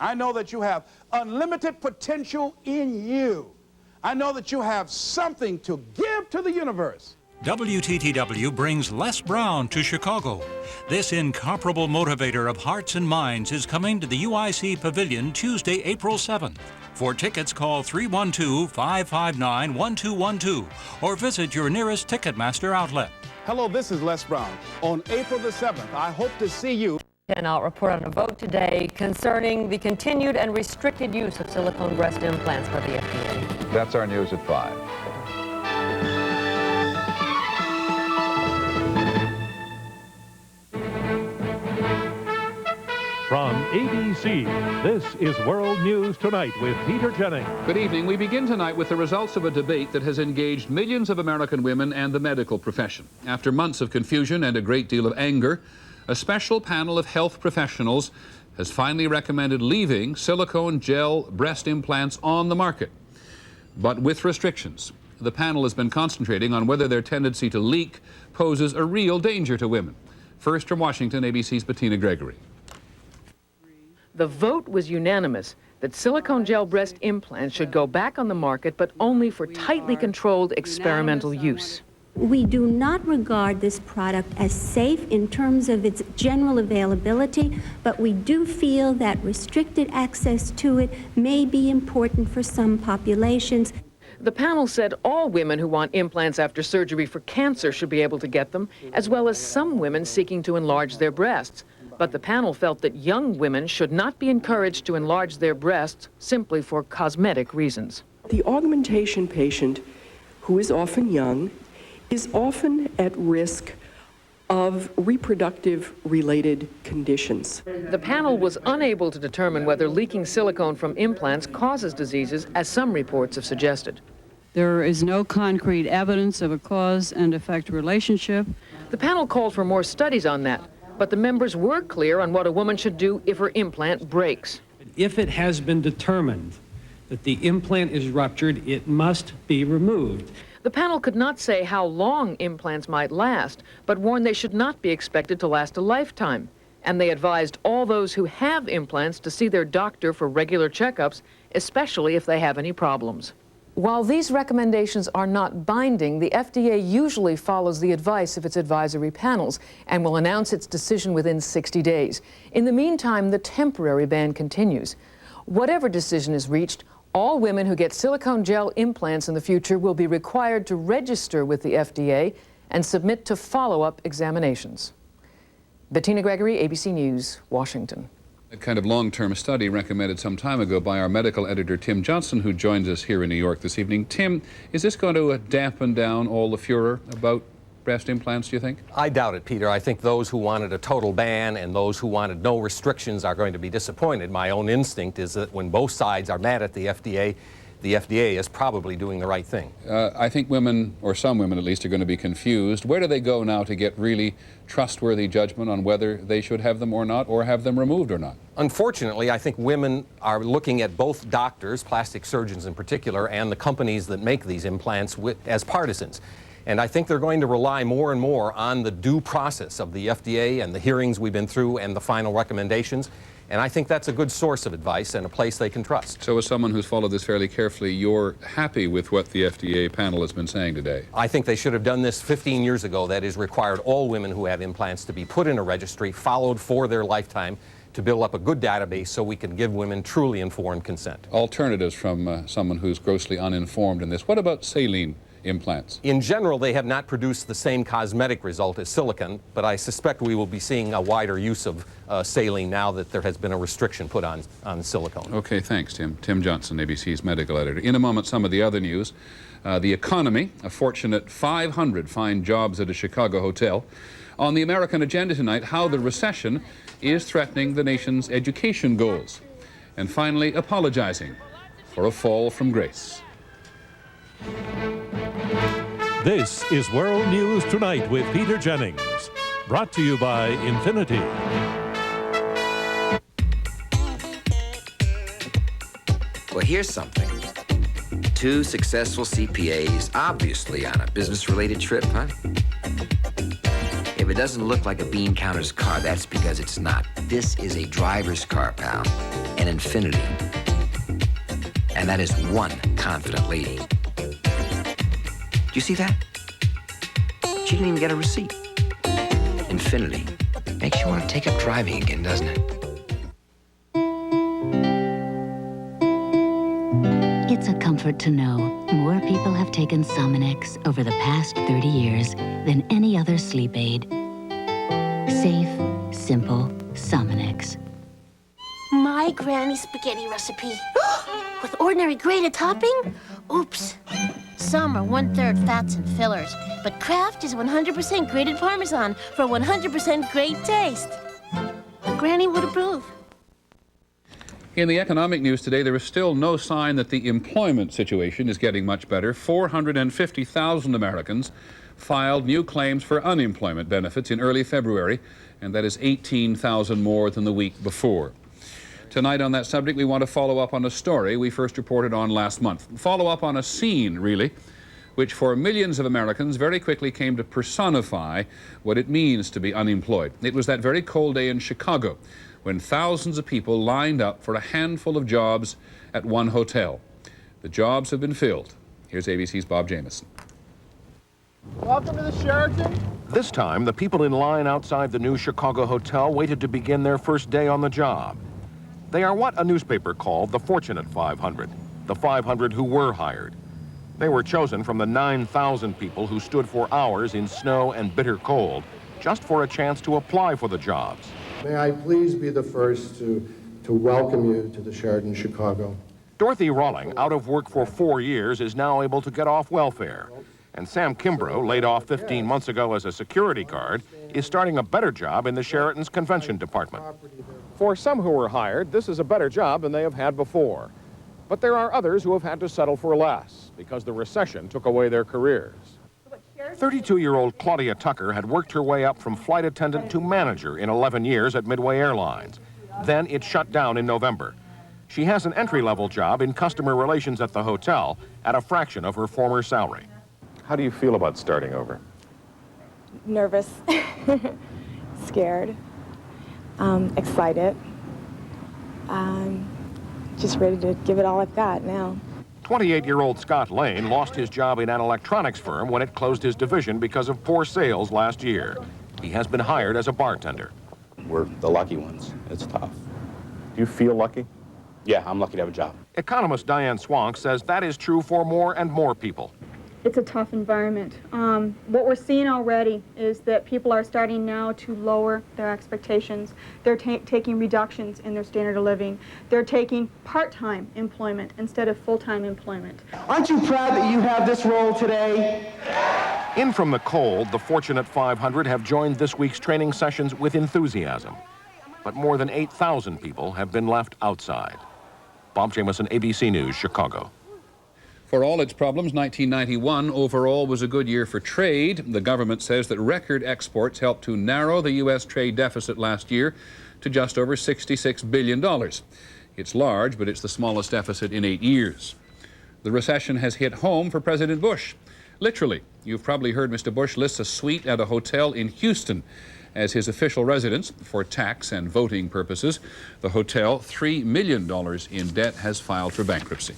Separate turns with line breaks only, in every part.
I know that you have unlimited potential in you. I know that you have something to give to the universe.
WTTW brings Les Brown to Chicago. This incomparable motivator of hearts and minds is coming to the UIC Pavilion Tuesday, April 7th. For tickets, call 312-559-1212 or visit your nearest Ticketmaster outlet.
Hello, this is Les Brown. On April the 7th, I hope to see you.
And I'll report on a vote today concerning the continued and restricted use of silicone breast implants by the FDA.
That's our news at 5.
From ABC, this is World News Tonight with Peter Jennings.
Good evening. We begin tonight with the results of a debate that has engaged millions of American women and the medical profession. After months of confusion and a great deal of anger, a special panel of health professionals has finally recommended leaving silicone gel breast implants on the market, but with restrictions. The panel has been concentrating on whether their tendency to leak poses a real danger to women. First from Washington, ABC's Bettina Gregory.
The vote was unanimous that silicone gel breast implants should go back on the market, but only for tightly controlled experimental use.
We do not regard this product as safe in terms of its general availability, but we do feel that restricted access to it may be important for some populations.
The panel said all women who want implants after surgery for cancer should be able to get them, as well as some women seeking to enlarge their breasts. But the panel felt that young women should not be encouraged to enlarge their breasts simply for cosmetic reasons.
The augmentation patient, who is often young, is often at risk of reproductive-related conditions.
The panel was unable to determine whether leaking silicone from implants causes diseases, as some reports have suggested.
There is no concrete evidence of a cause and effect relationship.
The panel called for more studies on that, but the members were clear on what a woman should do if her implant breaks.
If it has been determined that the implant is ruptured, it must be removed.
The panel could not say how long implants might last, but warned they should not be expected to last a lifetime. And they advised all those who have implants to see their doctor for regular checkups, especially if they have any problems. While these recommendations are not binding, the FDA usually follows the advice of its advisory panels and will announce its decision within 60 days. In the meantime, the temporary ban continues. Whatever decision is reached, all women who get silicone gel implants in the future will be required to register with the FDA and submit to follow-up examinations. Bettina Gregory, ABC News, Washington.
A kind of long-term study recommended some time ago by our medical editor, Tim Johnson, who joins us here in New York this evening. Tim, is this going to dampen down all the furor about breast implants, do you think?
I doubt it, Peter. I think those who wanted a total ban and those who wanted no restrictions are going to be disappointed. My own instinct is that when both sides are mad at the FDA is probably doing the right thing.
I think women, or some women at least, are going to be confused. Where do they go now to get really trustworthy judgment on whether they should have them or not, or have them removed or not?
Unfortunately, I think women are looking at both doctors, plastic surgeons in particular, and the companies that make these implants as partisans. And I think they're going to rely more and more on the due process of the FDA and the hearings we've been through and the final recommendations. And I think that's a good source of advice and a place they can trust.
So as someone who's followed this fairly carefully, you're happy with what the FDA panel has been saying today?
I think they should have done this 15 years ago. That is, required all women who have implants to be put in a registry, followed for their lifetime, to build up a good database so we can give women truly informed consent.
Alternatives from someone who's grossly uninformed in this. What about saline implants?
In general, they have not produced the same cosmetic result as silicone, but I suspect we will be seeing a wider use of saline now that there has been a restriction put on silicone.
Okay, thanks, Tim. Tim Johnson, ABC's medical editor. In a moment, some of the other news. The economy, a fortunate 500 find jobs at a Chicago hotel. On the American agenda tonight, how the recession is threatening the nation's education goals. And finally, apologizing for a fall from grace.
This is World News Tonight with Peter Jennings, brought to you by Infiniti.
Well, here's something. Two successful CPAs, obviously on a business-related trip, huh? If it doesn't look like a bean counter's car, that's because it's not. This is a driver's car, pal. and infinity. And that is one confident lady. Do you see that? She didn't even get a receipt. Infinity. Makes you want to take up driving again, doesn't it?
It's a comfort to know more people have taken Sominex over the past 30 years than any other sleep aid. Safe, simple Sominex.
My granny's spaghetti recipe. With ordinary grated topping? Oops. Some are 1/3 fats and fillers, but Kraft is 100% grated Parmesan for 100% great taste. Granny would approve.
In the economic news today, there is still no sign that the employment situation is getting much better. 450,000 Americans filed new claims for unemployment benefits in early February, and that is 18,000 more than the week before. Tonight on that subject, we want to follow up on a story we first reported on last month. Follow up on a scene, really, which for millions of Americans very quickly came to personify what it means to be unemployed. It was that very cold day in Chicago when thousands of people lined up for a handful of jobs at one hotel. The jobs have been filled. Here's ABC's Bob Jamieson.
Welcome to the Sheraton.
This time, the people in line outside the new Chicago hotel waited to begin their first day on the job. They are what a newspaper called the Fortunate 500, the 500 who were hired. They were chosen from the 9,000 people who stood for hours in snow and bitter cold just for a chance to apply for the jobs.
May I please be the first to welcome you to the Sheraton Chicago.
Dorothy Rawling, out of work for 4 years, is now able to get off welfare. And Sam Kimbrough, laid off 15 months ago as a security guard, is starting a better job in the Sheraton's convention department. For some who were hired, this is a better job than they have had before. But there are others who have had to settle for less because the recession took away their careers. 32-year-old Claudia Tucker had worked her way up from flight attendant to manager in 11 years at Midway Airlines. Then it shut down in November. She has an entry-level job in customer relations at the hotel at a fraction of her former salary. How do you feel about starting over?
Nervous, scared, excited, just ready to give it all I've got now.
28-year-old Scott Lane lost his job in an electronics firm when it closed his division because of poor sales last year. He has been hired as a bartender.
We're the lucky ones. It's tough.
Do you feel lucky?
Yeah, I'm lucky to have a job.
Economist Diane Swank says that is true for more and more people.
It's a tough environment. What we're seeing already is that people are starting now to lower their expectations. They're taking reductions in their standard of living. They're taking part-time employment instead of full-time employment.
Aren't you proud that you have this role today?
In from the cold, the Fortunate 500 have joined this week's training sessions with enthusiasm. But more than 8,000 people have been left outside. Bob Jamieson, ABC News, Chicago.
For all its problems, 1991 overall was a good year for trade. The government says that record exports helped to narrow the U.S. trade deficit last year to just over $66 billion. It's large, but it's the smallest deficit in 8 years. The recession has hit home for President Bush. Literally, you've probably heard Mr. Bush list a suite at a hotel in Houston as his official residence for tax and voting purposes. The hotel, $3 million in debt, has filed for bankruptcy.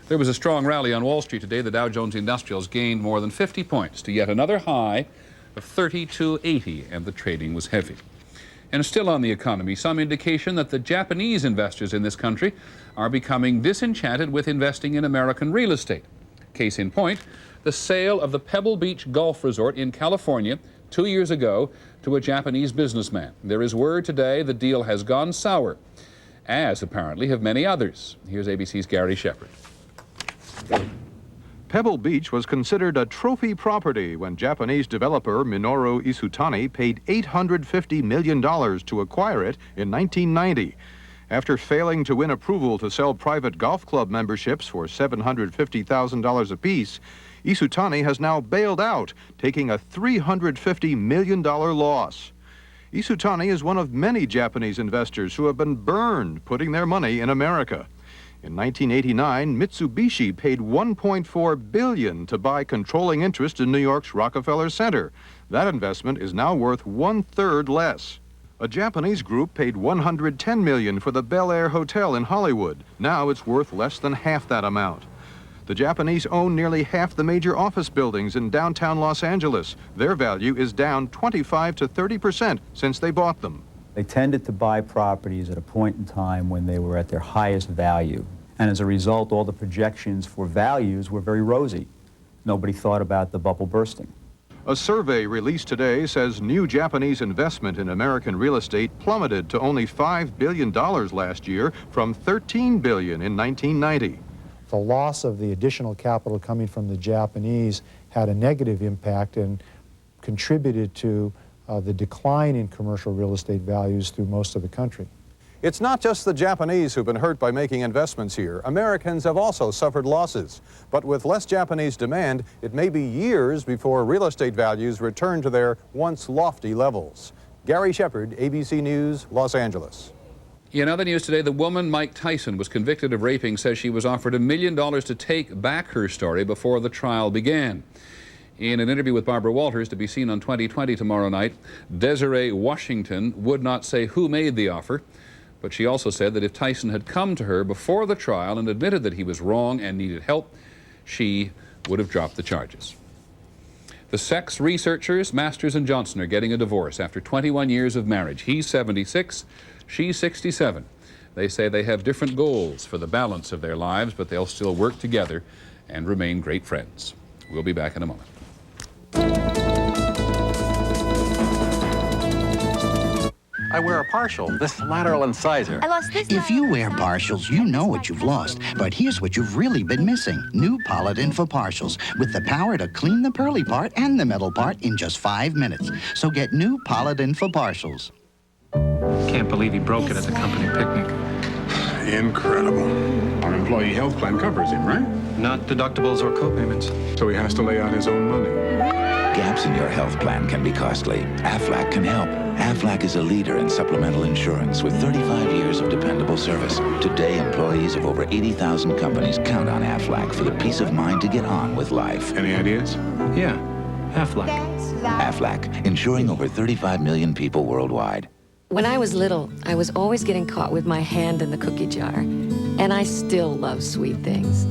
There was a strong rally on Wall Street today. The Dow Jones Industrials gained more than 50 points to yet another high of 3280, and the trading was heavy. And still on the economy, some indication that the Japanese investors in this country are becoming disenchanted with investing in American real estate. Case in point, the sale of the Pebble Beach Golf Resort in California 2 years ago to a Japanese businessman. There is word today the deal has gone sour, as apparently have many others. Here's ABC's Gary Shepard.
Pebble Beach was considered a trophy property when Japanese developer Minoru Isutani paid $850 million to acquire it in 1990. After failing to win approval to sell private golf club memberships for $750,000 apiece, Isutani has now bailed out, taking a $350 million loss. Isutani is one of many Japanese investors who have been burned putting their money in America. In 1989, Mitsubishi paid $1.4 billion to buy controlling interest in New York's Rockefeller Center. That investment is now worth 1/3 less. A Japanese group paid $110 million for the Bel Air Hotel in Hollywood. Now it's worth less than half that amount. The Japanese own nearly half the major office buildings in downtown Los Angeles. Their value is down 25 to 30% since they bought them.
They tended to buy properties at a point in time when they were at their highest value. And as a result, all the projections for values were very rosy. Nobody thought about the bubble bursting.
A survey released today says new Japanese investment in American real estate plummeted to only $5 billion last year from $13 billion in 1990.
The loss of the additional capital coming from the Japanese had a negative impact and contributed to the decline in commercial real estate values through most of the country.
It's not just the Japanese who've been hurt by making investments here. Americans have also suffered losses. But with less Japanese demand, it may be years before real estate values return to their once lofty levels. Gary Shepard, ABC News, Los Angeles.
In other news today, the woman Mike Tyson was convicted of raping says she was offered $1 million to take back her story before the trial began. In an interview with Barbara Walters, to be seen on 20/20 tomorrow night, Desiree Washington would not say who made the offer, but she also said that if Tyson had come to her before the trial and admitted that he was wrong and needed help, she would have dropped the charges. The sex researchers, Masters and Johnson, are getting a divorce after 21 years of marriage. He's 76, she's 67. They say they have different goals for the balance of their lives, but they'll still work together and remain great friends. We'll be back in a moment.
I wear a partial, this lateral incisor.
I lost this.
If you wear partials, you know what you've lost. But here's what you've really been missing. New Polidin for partials, with the power to clean the pearly part and the metal part in just 5 minutes. So get new Polidin for partials.
Can't believe he broke it at the company picnic.
Incredible. Our employee health plan covers him, right?
Not deductibles or co-payments.
So he has to lay out his own money.
Gaps in your health plan can be costly. Aflac can help. Aflac is a leader in supplemental insurance with 35 years of dependable service. Today, employees of over 80,000 companies count on Aflac for the peace of mind to get on with life.
Any ideas?
Yeah, Aflac.
Aflac, insuring over 35 million people worldwide.
When I was little, I was always getting caught with my hand in the cookie jar. And I still love sweet things,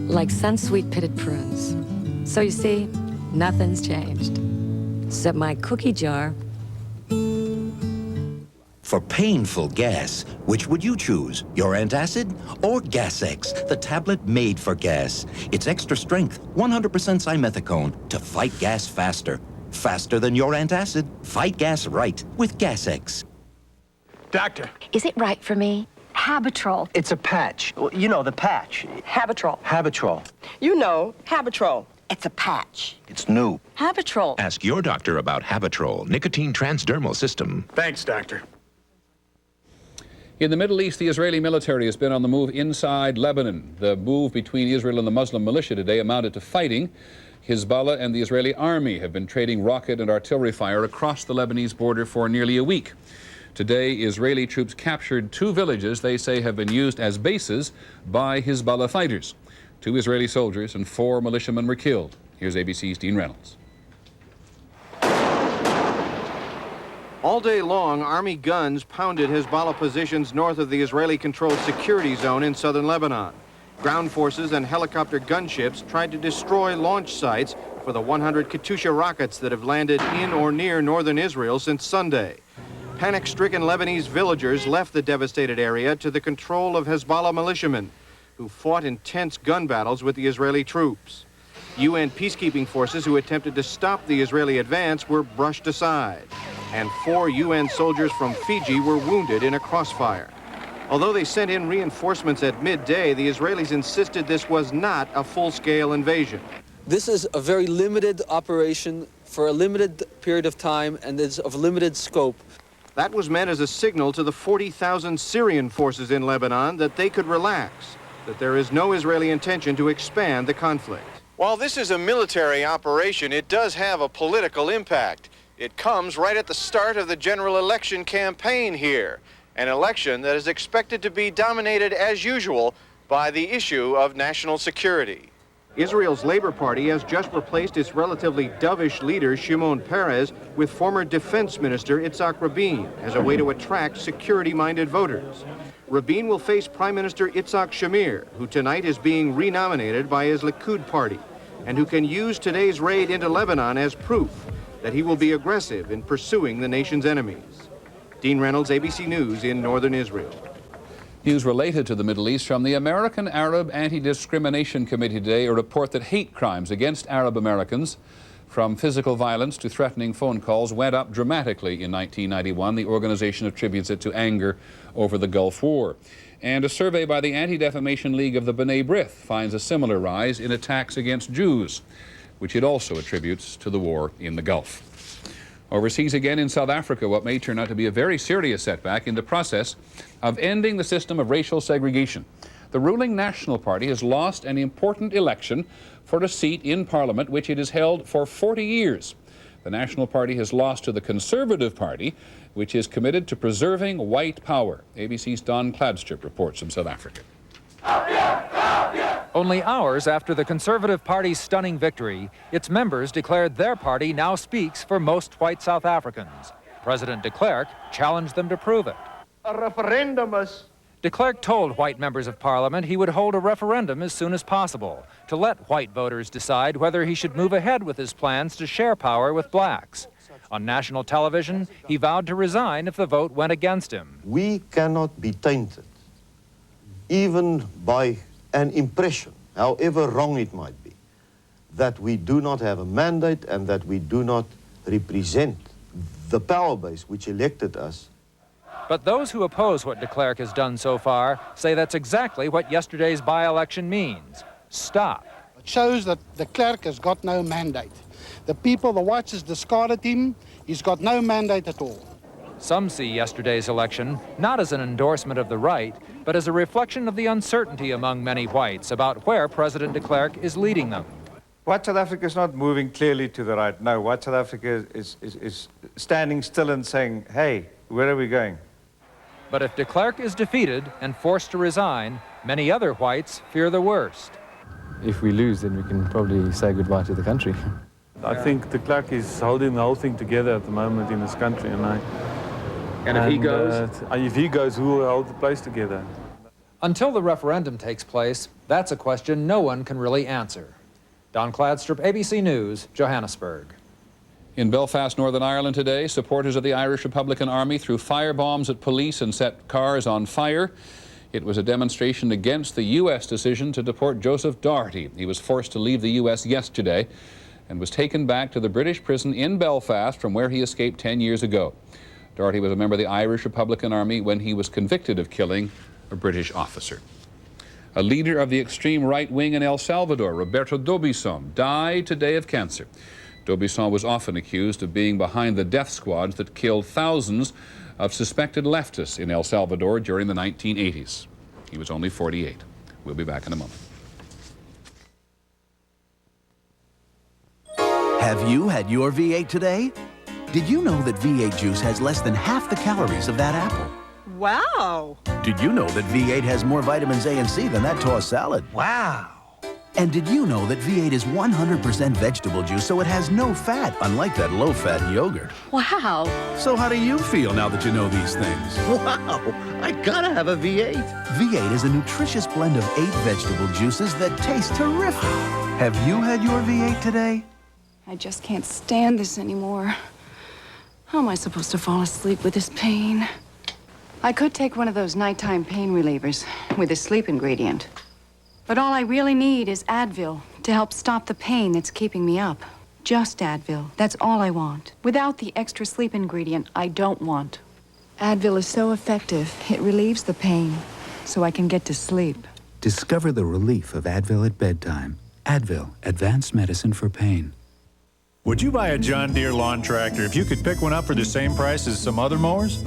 like Sunsweet pitted prunes. So you see, nothing's changed, except my cookie jar.
For painful gas, which would you choose? Your antacid or Gas-X, the tablet made for gas? It's extra strength, 100% simethicone to fight gas faster. Faster than your antacid. Fight gas right with Gas-X.
Doctor.
Is it right for me? Habitrol.
It's a patch. Well, you know, the patch.
Habitrol.
Habitrol.
You know, Habitrol. It's a patch.
It's new.
Habitrol.
Ask your doctor about Habitrol, nicotine transdermal system.
Thanks, doctor.
In the Middle East, the Israeli military has been on the move inside Lebanon. The move between Israel and the Muslim militia today amounted to fighting. Hezbollah and the Israeli army have been trading rocket and artillery fire across the Lebanese border for nearly a week. Today, Israeli troops captured 2 villages they say have been used as bases by Hezbollah fighters. 2 Israeli soldiers and 4 militiamen were killed. Here's ABC's Dean Reynolds.
All day long, Army guns pounded Hezbollah positions north of the Israeli-controlled security zone in southern Lebanon. Ground forces and helicopter gunships tried to destroy launch sites for the 100 Katyusha rockets that have landed in or near northern Israel since Sunday. Panic-stricken Lebanese villagers left the devastated area to the control of Hezbollah militiamen, who fought intense gun battles with the Israeli troops. UN peacekeeping forces who attempted to stop the Israeli advance were brushed aside, and 4 UN soldiers from Fiji were wounded in a crossfire. Although they sent in reinforcements at midday, the Israelis insisted this was not a full-scale invasion.
This is a very limited operation for a limited period of time and is of limited scope.
That was meant as a signal to the 40,000 Syrian forces in Lebanon that they could relax, that there is no Israeli intention to expand the conflict. While this is a military operation, it does have a political impact. It comes right at the start of the general election campaign here, an election that is expected to be dominated, as usual, by the issue of national security. Israel's Labor Party has just replaced its relatively dovish leader, Shimon Peres, with former Defense Minister Itzhak Rabin as a way to attract security-minded voters. Rabin will face Prime Minister Itzhak Shamir, who tonight is being renominated by his Likud party, and who can use today's raid into Lebanon as proof that he will be aggressive in pursuing the nation's enemies. Dean Reynolds, ABC News in northern Israel.
News related to the Middle East from the American Arab Anti-Discrimination Committee today, a report that hate crimes against Arab Americans, from physical violence to threatening phone calls, went up dramatically in 1991. The organization attributes it to anger over the Gulf War. And a survey by the Anti-Defamation League of the B'nai B'rith finds a similar rise in attacks against Jews, which it also attributes to the war in the Gulf. Overseas again in South Africa, what may turn out to be a very serious setback in the process of ending the system of racial segregation. The ruling National Party has lost an important election for a seat in Parliament, which it has held for 40 years. The National Party has lost to the Conservative Party, which is committed to preserving white power. ABC's Don Kladstrup reports from South Africa.
Only hours after the Conservative Party's stunning victory, its members declared their party now speaks for most white South Africans. President de Klerk challenged them to prove it.
A referendum is...
De Klerk told white members of Parliament he would hold a referendum as soon as possible to let white voters decide whether he should move ahead with his plans to share power with blacks. On national television, he vowed to resign if the vote went against him.
We cannot be tainted, even by an impression, however wrong it might be, that we do not have a mandate and that we do not represent the power base which elected us.
But those who oppose what de Klerk has done so far say that's exactly what yesterday's by-election means. Stop.
It shows that de Klerk has got no mandate. The people, the whites, has discarded him. He's got no mandate at all.
Some see yesterday's election not as an endorsement of the right, but as a reflection of the uncertainty among many whites about where President de Klerk is leading them.
White South Africa is not moving clearly to the right. No, White South Africa is standing still and saying, hey, where are we going?
But if de Klerk is defeated and forced to resign, many other whites fear the worst.
If we lose, then we can probably say goodbye to the country.
I think de Klerk is holding the whole thing together at the moment in this country,
And if he goes?
If he goes, who will hold the place together?
Until the referendum takes place, that's a question no one can really answer. Don Kladstrup, ABC News, Johannesburg.
In Belfast, Northern Ireland today, supporters of the Irish Republican Army threw firebombs at police and set cars on fire. It was a demonstration against the U.S. decision to deport Joseph Doherty. He was forced to leave the U.S. yesterday and was taken back to the British prison in Belfast from where he escaped 10 years ago. Doherty was a member of the Irish Republican Army when he was convicted of killing a British officer. A leader of the extreme right wing in El Salvador, Roberto D'Aubuisson, died today of cancer. D'Aubuisson was often accused of being behind the death squads that killed thousands of suspected leftists in El Salvador during the 1980s. He was only 48. We'll be back in a moment.
Have you had your V8 today? Did you know that V8 juice has less than half the calories of that apple?
Wow.
Did you know that V8 has more vitamins A and C than that tossed salad?
Wow.
And did you know that V8 is 100% vegetable juice, so it has no fat, unlike that low-fat yogurt?
Wow.
So how do you feel now that you know these things?
Wow, I gotta have a V8.
V8 is a nutritious blend of 8 vegetable juices that taste terrific. Have you had your V8 today?
I just can't stand this anymore. How am I supposed to fall asleep with this pain? I could take one of those nighttime pain relievers with a sleep ingredient. But all I really need is Advil to help stop the pain that's keeping me up. Just Advil. That's all I want. Without the extra sleep ingredient I don't want. Advil is so effective, it relieves the pain, so I can get to sleep.
Discover the relief of Advil at bedtime. Advil, advanced medicine for pain.
Would you buy a John Deere lawn tractor if you could pick one up for the same price as some other mowers?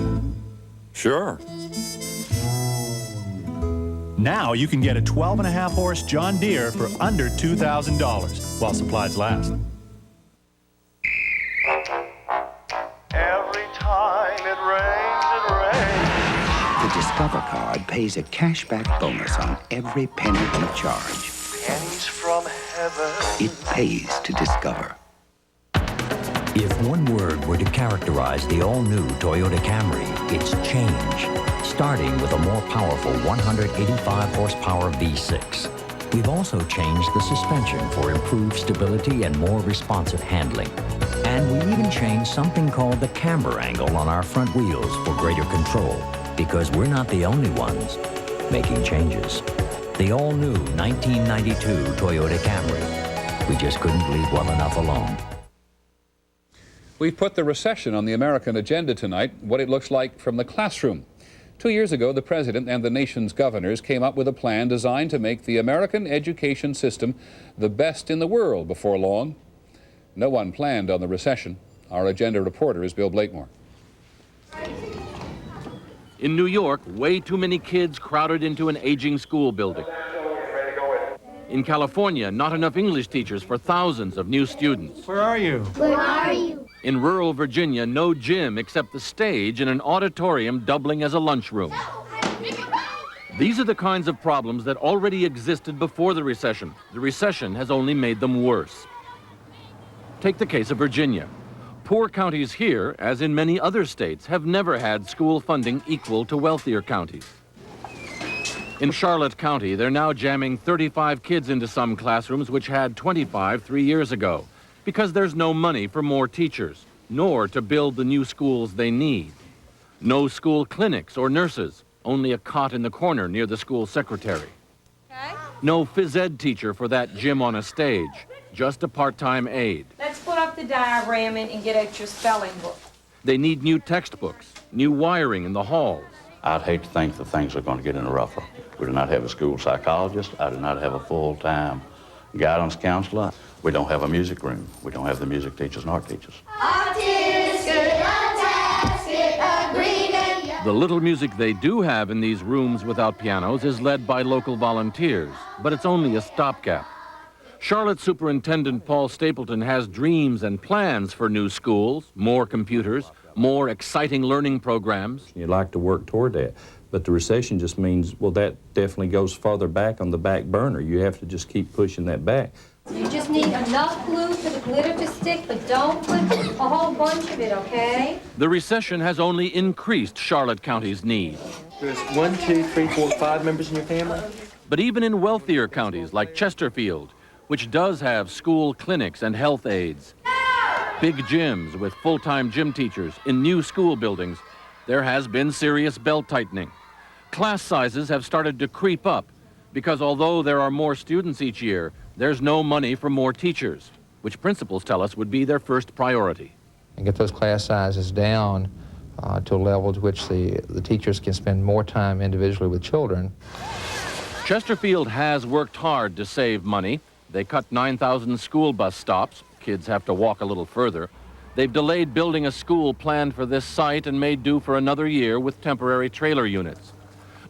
Sure.
Now you can get a 12.5 horse John Deere for under $2,000 while supplies last.
Every time it rains, the Discover card pays a cashback bonus on every penny you charge.
pennies from heaven.
it pays to discover.
If one word were to characterize the all-new Toyota Camry, it's change, starting with a more powerful 185 horsepower V6. We've also changed the suspension for improved stability and more responsive handling. And we even changed something called the camber angle on our front wheels for greater control, because we're not the only ones making changes. The all-new 1992 Toyota Camry. We just couldn't leave well enough alone.
We've put the recession on the American agenda tonight, what it looks like from the classroom. 2 years ago, the president and the nation's governors came up with a plan designed to make the American education system the best in the world before long. No one planned on the recession. Our agenda reporter is Bill Blakemore.
In New York, way too many kids crowded into an aging school building. In California, not enough English teachers for thousands of new students.
Where are you?
Where are you?
In rural Virginia, no gym except the stage in an auditorium doubling as a lunchroom. These are the kinds of problems that already existed before the recession. The recession has only made them worse. Take the case of Virginia. Poor counties here, as in many other states, have never had school funding equal to wealthier counties. In Charlotte County, they're now jamming 35 kids into some classrooms which had 25 3 years ago, because there's no money for more teachers, nor to build the new schools they need. No school clinics or nurses, only a cot in the corner near the school secretary. No phys ed teacher for that gym on a stage, just a part-time aide.
Let's put up the diagram and get out your spelling book.
They need new textbooks, new wiring in the halls.
I'd hate to think that things are going to get any rougher. We do not have a school psychologist. I do not have a full-time guidance counselor. We don't have a music room. We don't have the music teachers and art teachers.
The little music they do have in these rooms without pianos is led by local volunteers, but it's only a stopgap. Charlotte Superintendent Paul Stapleton has dreams and plans for new schools, more computers, more exciting learning programs.
You'd like to work toward that. But the recession just means, well, that definitely goes farther back on the back burner. You have to just keep pushing that back.
You just need enough glue for the glitter to stick, but don't put a whole bunch of it, okay?
The recession has only increased Charlotte County's need.
There's 1, 2, 3, 4, 5 members in your family?
But even in wealthier counties like Chesterfield, which does have school clinics and health aides, big gyms with full-time gym teachers in new school buildings, there has been serious belt-tightening. Class sizes have started to creep up because although there are more students each year, there's no money for more teachers, which principals tell us would be their first priority.
And get those class sizes down to a level to which the teachers can spend more time individually with children.
Chesterfield has worked hard to save money. They cut 9,000 school bus stops. Kids have to walk a little further. They've delayed building a school planned for this site and made do for another year with temporary trailer units.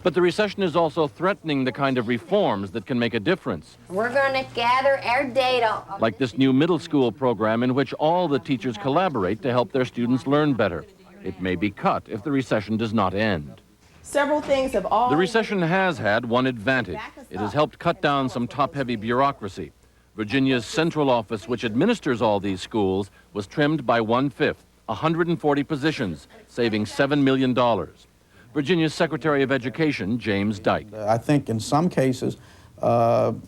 But the recession is also threatening the kind of reforms that can make a difference.
We're going to gather our data.
Like this new middle school program in which all the teachers collaborate to help their students learn better. It may be cut if the recession does not end.
Several things have all...
The recession has had one advantage. It has helped cut down some top-heavy bureaucracy. Virginia's central office, which administers all these schools, was trimmed by 1/5, 140 positions, saving $7 million. Virginia's Secretary of Education, James Dyke.
I think in some cases,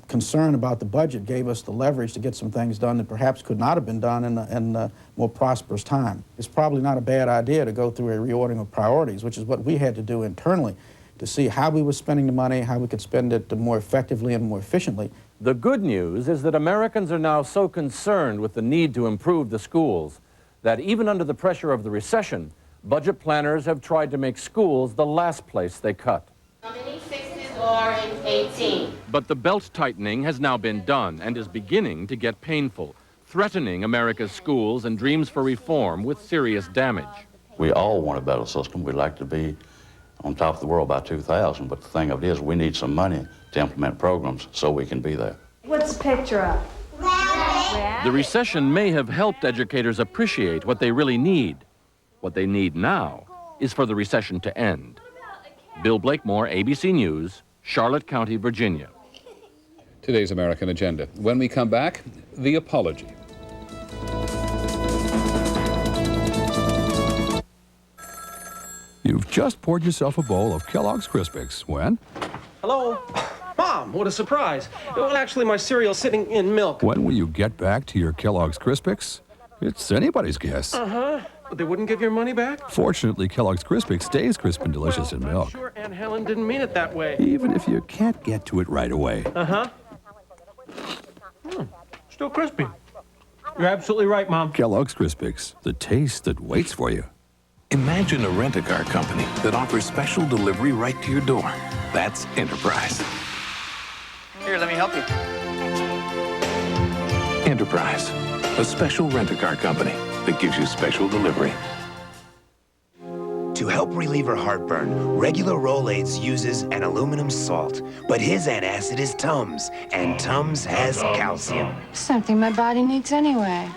concern about the budget gave us the leverage to get some things done that perhaps could not have been done in a more prosperous time. It's probably not a bad idea to go through a reordering of priorities, which is what we had to do internally, to see how we were spending the money, how we could spend it more effectively and more efficiently.
The good news is that Americans are now so concerned with the need to improve the schools that even under the pressure of the recession, budget planners have tried to make schools the last place they cut.
How many 6s are in 18?
But the belt tightening has now been done and is beginning to get painful, threatening America's schools and dreams for reform with serious damage.
We all want a better system. We'd like to be on top of the world by 2000, but the thing of it is we need some money to implement programs so we can be there.
What's the picture of?
The recession may have helped educators appreciate what they really need. What they need now is for the recession to end. Bill Blakemore, ABC News, Charlotte County, Virginia.
today's American Agenda. When we come back, the apology.
You've just poured yourself a bowl of Kellogg's Crispix when?
Hello? Mom, what a surprise. Well, actually, my cereal's sitting in milk.
When will you get back to your Kellogg's Crispix? It's anybody's guess.
Uh-huh. But they wouldn't give your money back?
Fortunately, Kellogg's Crispix stays crisp and delicious in milk.
I'm sure Aunt Helen didn't mean it that way.
Even if you can't get to it right away.
Uh-huh. Still crispy. You're absolutely right, Mom.
Kellogg's Crispix, the taste that waits for you.
Imagine a rent-a-car company that offers special delivery right to your door. That's Enterprise.
Here, let me help you.
Enterprise, a special rent-a-car company that gives you special delivery.
To help relieve her heartburn, regular Rolaids uses an aluminum salt, but his antacid is Tums, and Tums has calcium.
Something my body needs anyway.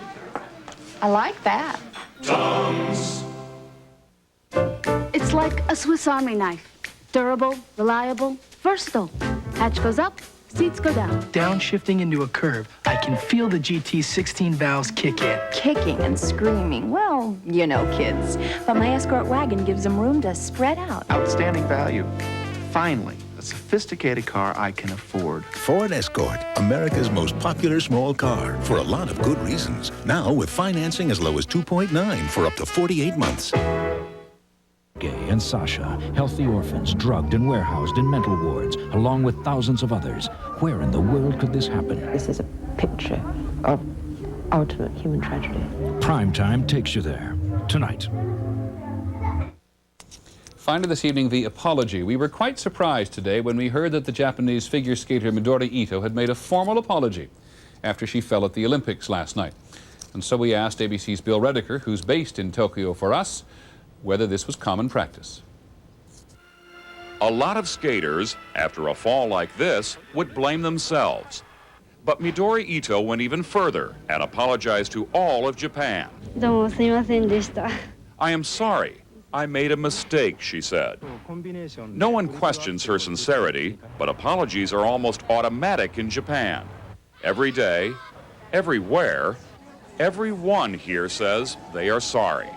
I like that.
Tums.
It's like a Swiss Army knife. Durable, reliable, versatile. Hatch goes up, seats go down.
Downshifting into a curve, I can feel the GT's 16 valves kick in.
Kicking and screaming. Well, you know kids. But my Escort wagon gives them room to spread out.
Outstanding value. Finally, a sophisticated car I can afford.
Ford Escort, America's most popular small car, for a lot of good reasons. Now with financing as low as 2.9 for up to 48 months.
Gay and Sasha, healthy orphans drugged and warehoused in mental wards, along with thousands of others. Where in the world could this happen?
This is a picture of ultimate human tragedy.
Primetime takes you there. Tonight.
Finally this evening, the apology. We were quite surprised today when we heard that the Japanese figure skater Midori Ito had made a formal apology after she fell at the Olympics last night. And so we asked ABC's Bill Redeker, who's based in Tokyo for us, whether this was common practice.
A lot of skaters, after a fall like this, would blame themselves. But Midori Ito went even further and apologized to all of Japan. I am sorry. I made a mistake, she said. No one questions her sincerity, but apologies are almost automatic in Japan. Every day, everywhere, everyone here says they are sorry.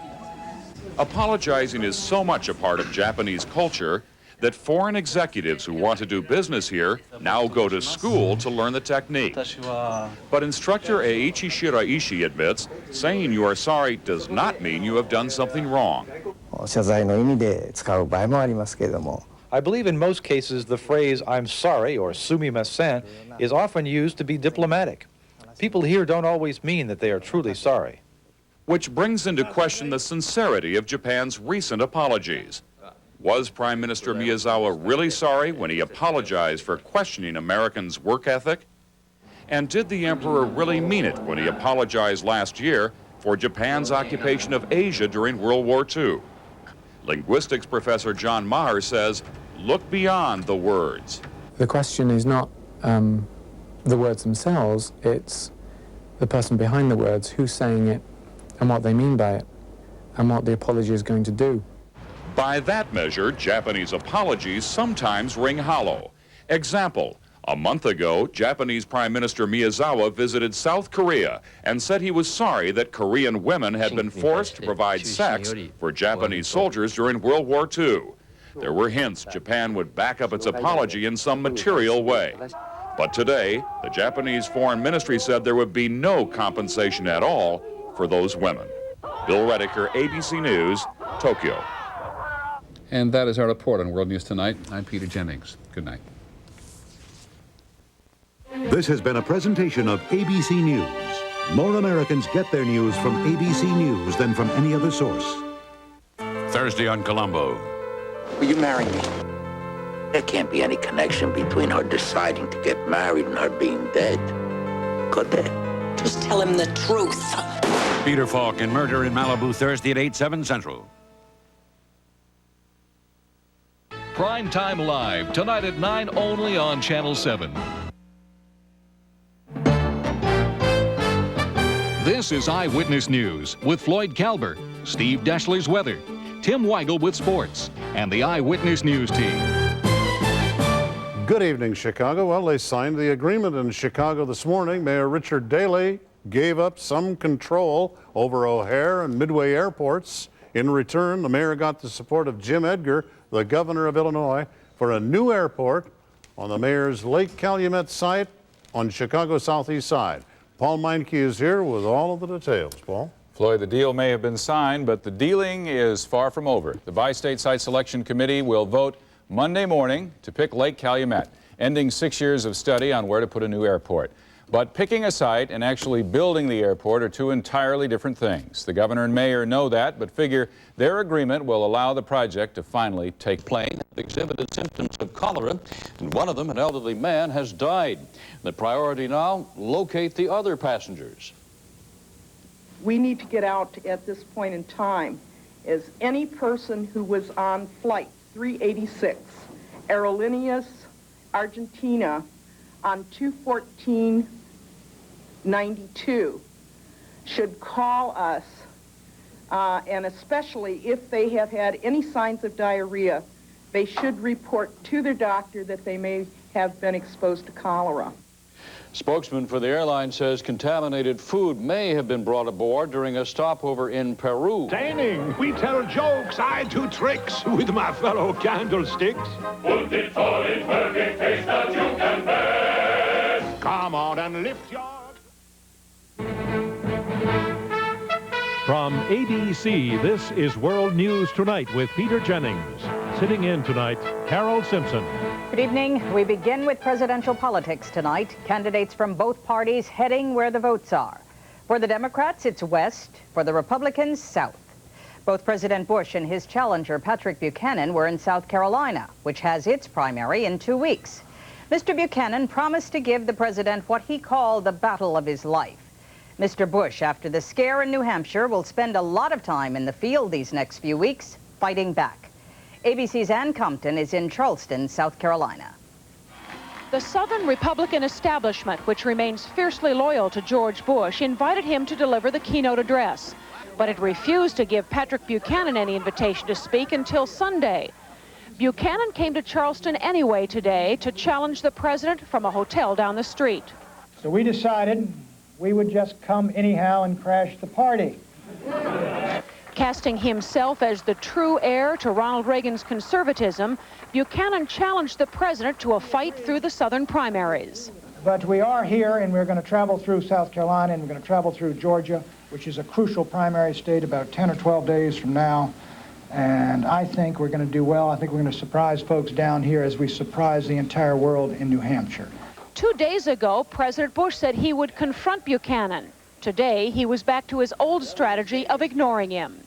Apologizing is so much a part of Japanese culture that foreign executives who want to do business here now go to school to learn the technique. But instructor Eiichi Shiraishi admits saying you are sorry does not mean you have done something wrong.
I believe in most cases the phrase "I'm sorry" or "sumimasen" is often used to be diplomatic. People here don't always mean that they are truly sorry.
Which brings into question the sincerity of Japan's recent apologies. Was Prime Minister Miyazawa really sorry when he apologized for questioning Americans' work ethic? And did the emperor really mean it when he apologized last year for Japan's occupation of Asia during World War II? Linguistics professor John Maher says, look beyond the words.
The question is not the words themselves, it's the person behind the words, who's saying it, and what they mean by it, and what the apology is going to do.
By that measure, Japanese apologies sometimes ring hollow. Example, a month ago, Japanese Prime Minister Miyazawa visited South Korea and said he was sorry that Korean women had been forced to provide sex for Japanese soldiers during World War II. There were hints Japan would back up its apology in some material way. But today, the Japanese Foreign Ministry said there would be no compensation at all for those women. Bill Redeker, ABC News, Tokyo.
And that is our report on World News Tonight. I'm Peter Jennings. Good night.
This has been a presentation of ABC News. More Americans get their news from ABC News than from any other source. Thursday on Columbo.
Will you marry me? There can't be any connection between her deciding to get married and her being dead. Could there?
Just tell him the truth.
Peter Falk in Murder in Malibu, Thursday at 8, 7 Central.
Prime Time Live, tonight at 9 only on Channel 7. This is Eyewitness News with Floyd Kalber, Steve Deschler's weather, Tim Weigel with sports, and the Eyewitness News team.
Good evening, Chicago. Well, they signed the agreement in Chicago this morning. Mayor Richard Daley gave up some control over O'Hare and Midway airports. In return, the mayor got the support of Jim Edgar, the governor of Illinois, for a new airport on the mayor's Lake Calumet site on Chicago's southeast side. Paul Meinke is here with all of the details. Paul?
Floyd, the deal may have been signed, but the dealing is far from over. The Bi-State Site Selection Committee will vote Monday morning to pick Lake Calumet, ending 6 years of study on where to put a new airport. But picking a site and actually building the airport are two entirely different things. The governor and mayor know that, but figure their agreement will allow the project to finally take place.
Exhibited symptoms of cholera, and one of them, an elderly man, has died. The priority now, locate the other passengers.
We need to get out at this point in time is any person who was on flight 386, Aerolíneas Argentina, on 2/14/92 should call us, and especially if they have had any signs of diarrhea, they should report to their doctor that they may have been exposed to cholera.
Spokesman for the airline says contaminated food may have been brought aboard during a stopover in Peru.
Entertaining. We tell jokes, I do tricks with my fellow candlesticks. Come on and lift your...
From ABC, this is World News Tonight with Peter Jennings. Sitting in tonight, Carol Simpson.
Good evening. We begin with presidential politics tonight. Candidates from both parties heading where the votes are. For the Democrats, it's west. For the Republicans, south. Both President Bush and his challenger, Patrick Buchanan, were in South Carolina, which has its primary in 2 weeks. Mr. Buchanan promised to give the president what he called the battle of his life. Mr. Bush, after the scare in New Hampshire, will spend a lot of time in the field these next few weeks, fighting back. ABC's Ann Compton is in Charleston, South Carolina.
The Southern Republican establishment, which remains fiercely loyal to George Bush, invited him to deliver the keynote address. But it refused to give Patrick Buchanan any invitation to speak until Sunday. Buchanan came to Charleston anyway today to challenge the president from a hotel down the street.
So we decided we would just come anyhow and crash the party.
Casting himself as the true heir to Ronald Reagan's conservatism, Buchanan challenged the president to a fight through the Southern primaries.
But we are here, and we're going to travel through South Carolina, and we're going to travel through Georgia, which is a crucial primary state about 10 or 12 days from now. And I think we're going to do well. I think we're going to surprise folks down here as we surprise the entire world in New Hampshire.
2 days ago, President Bush said he would confront Buchanan. Today, he was back to his old strategy of ignoring him.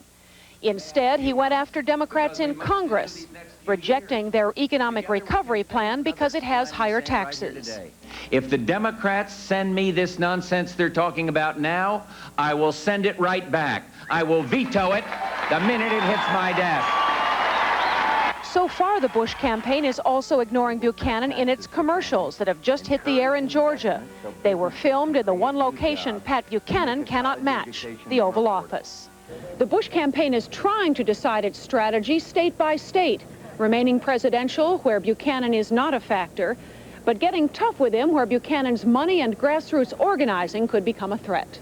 Instead, he went after Democrats in Congress, rejecting their economic recovery plan because it has higher taxes.
If the Democrats send me this nonsense they're talking about now, I will send it right back. I will veto it the minute it hits my desk.
So far, the Bush campaign is also ignoring Buchanan in its commercials that have just hit the air in Georgia. They were filmed in the one location Pat Buchanan cannot match, the Oval Office. The Bush campaign is trying to decide its strategy state by state, remaining presidential where Buchanan is not a factor, but getting tough with him where Buchanan's money and grassroots organizing could become a threat.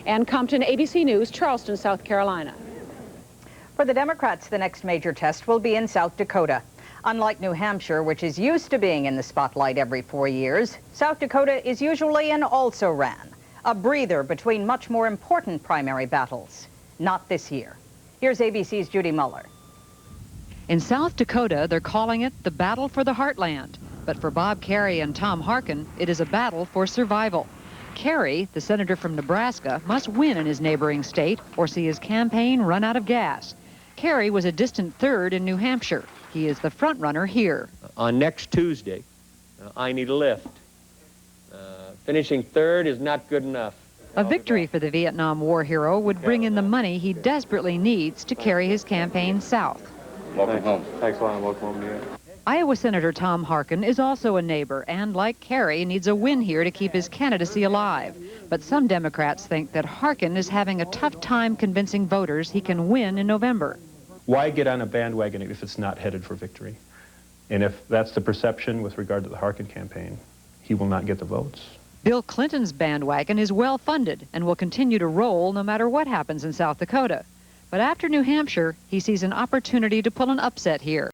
Ann Compton, ABC News, Charleston, South Carolina.
For the Democrats, the next major test will be in South Dakota. Unlike New Hampshire, which is used to being in the spotlight every 4 years, South Dakota is usually an also-ran, a breather between much more important primary battles. Not this year. Here's ABC's Judy Muller.
In South Dakota, they're calling it the battle for the heartland. But for Bob Kerrey and Tom Harkin, it is a battle for survival. Kerrey, the senator from Nebraska, must win in his neighboring state or see his campaign run out of gas. Kerrey was a distant third in New Hampshire. He is the front runner here.
On next Tuesday, I need a lift. Finishing third is not good enough.
A victory for the Vietnam War hero would bring in the money he desperately needs to carry his campaign south.
Welcome home. Thanks a lot. Welcome home to you.
Iowa Senator Tom Harkin is also a neighbor and, like Kerrey, needs a win here to keep his candidacy alive. But some Democrats think that Harkin is having a tough time convincing voters he can win in November.
Why get on a bandwagon if it's not headed for victory?
And if that's the perception with regard to the Harkin campaign, he will not get the votes.
Bill Clinton's bandwagon is well funded and will continue to roll no matter what happens in South Dakota. But after New Hampshire, he sees an opportunity to pull an upset here.